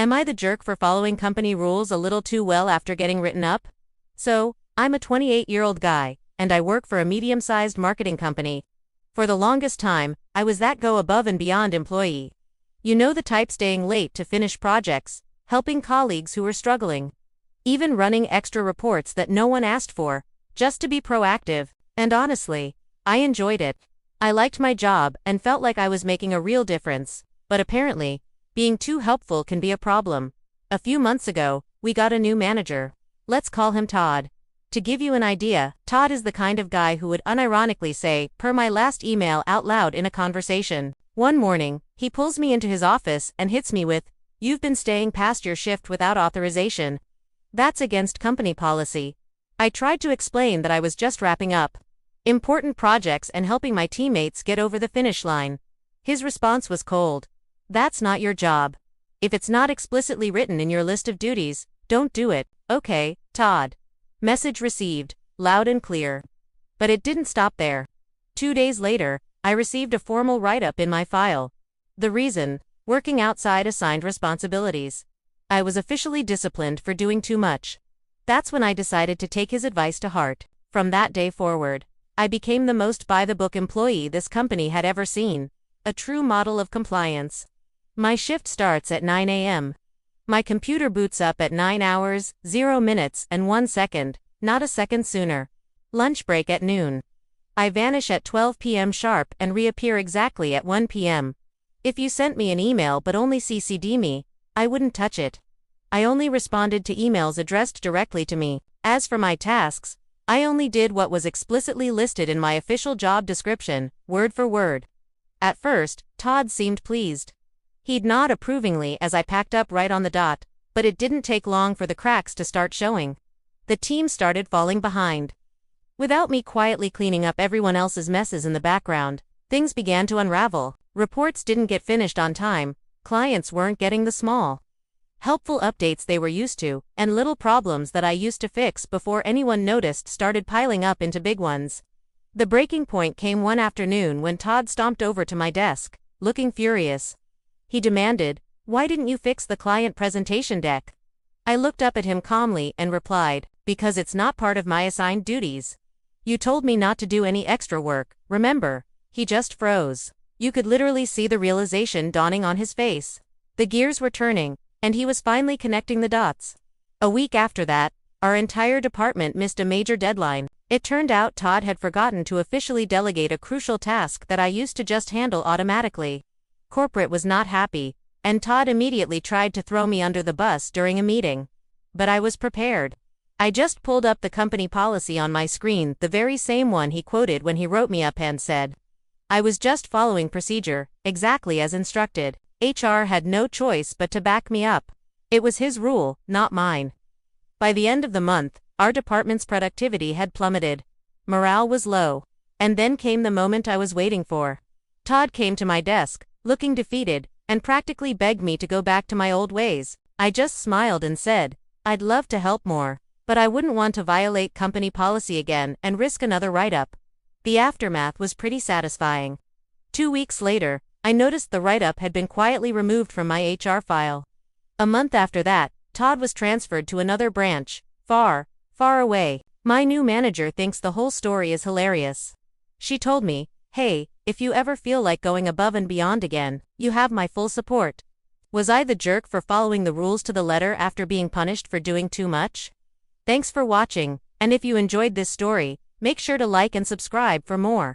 Am I the jerk for following company rules a little too well after getting written up? So, I'm a 28-year-old guy, and I work for a medium-sized marketing company. For the longest time, I was that go above and beyond employee. You know the type, staying late to finish projects, helping colleagues who were struggling, even running extra reports that no one asked for, just to be proactive, and honestly, I enjoyed it. I liked my job and felt like I was making a real difference, but apparently, being too helpful can be a problem. A few months ago, we got a new manager. Let's call him Todd. To give you an idea, Todd is the kind of guy who would unironically say, "per my last email," out loud in a conversation. One morning, he pulls me into his office and hits me with, "You've been staying past your shift without authorization. That's against company policy." I tried to explain that I was just wrapping up important projects and helping my teammates get over the finish line. His response was cold. "That's not your job. If it's not explicitly written in your list of duties, don't do it." "Okay, Todd." Message received, loud and clear. But it didn't stop there. 2 days later, I received a formal write-up in my file. The reason: working outside assigned responsibilities. I was officially disciplined for doing too much. That's when I decided to take his advice to heart. From that day forward, I became the most by-the-book employee this company had ever seen. A true model of compliance. My shift starts at 9 a.m. My computer boots up at 9 hours, 0 minutes and 1 second, not a second sooner. Lunch break at noon. I vanish at 12 p.m. sharp and reappear exactly at 1 p.m. If you sent me an email but only CC'd me, I wouldn't touch it. I only responded to emails addressed directly to me. As for my tasks, I only did what was explicitly listed in my official job description, word for word. At first, Todd seemed pleased. He'd nod approvingly as I packed up right on the dot, but it didn't take long for the cracks to start showing. The team started falling behind. Without me quietly cleaning up everyone else's messes in the background, things began to unravel. Reports didn't get finished on time, clients weren't getting the small, helpful updates they were used to, and little problems that I used to fix before anyone noticed started piling up into big ones. The breaking point came one afternoon when Todd stomped over to my desk, looking furious. He demanded, "Why didn't you fix the client presentation deck?" I looked up at him calmly and replied, "Because it's not part of my assigned duties. You told me not to do any extra work, remember?" He just froze. You could literally see the realization dawning on his face. The gears were turning, and he was finally connecting the dots. A week after that, our entire department missed a major deadline. It turned out Todd had forgotten to officially delegate a crucial task that I used to just handle automatically. Corporate was not happy, and Todd immediately tried to throw me under the bus during a meeting. But I was prepared. I just pulled up the company policy on my screen, the very same one he quoted when he wrote me up, and said, I was just following procedure, exactly as instructed. HR had no choice but to back me up. It was his rule, not mine. By the end of the month, our department's productivity had plummeted. Morale was low. And then came the moment I was waiting for. Todd came to my desk, looking defeated, and practically begged me to go back to my old ways. I just smiled and said, I'd love to help more, but I wouldn't want to violate company policy again and risk another write-up. The aftermath was pretty satisfying. 2 weeks later, I noticed the write-up had been quietly removed from my HR file. A month after that, Todd was transferred to another branch, far, far away. My new manager thinks the whole story is hilarious. She told me, "Hey, if you ever feel like going above and beyond again, you have my full support." Was I the jerk for following the rules to the letter after being punished for doing too much? Thanks for watching, and if you enjoyed this story, make sure to like and subscribe for more.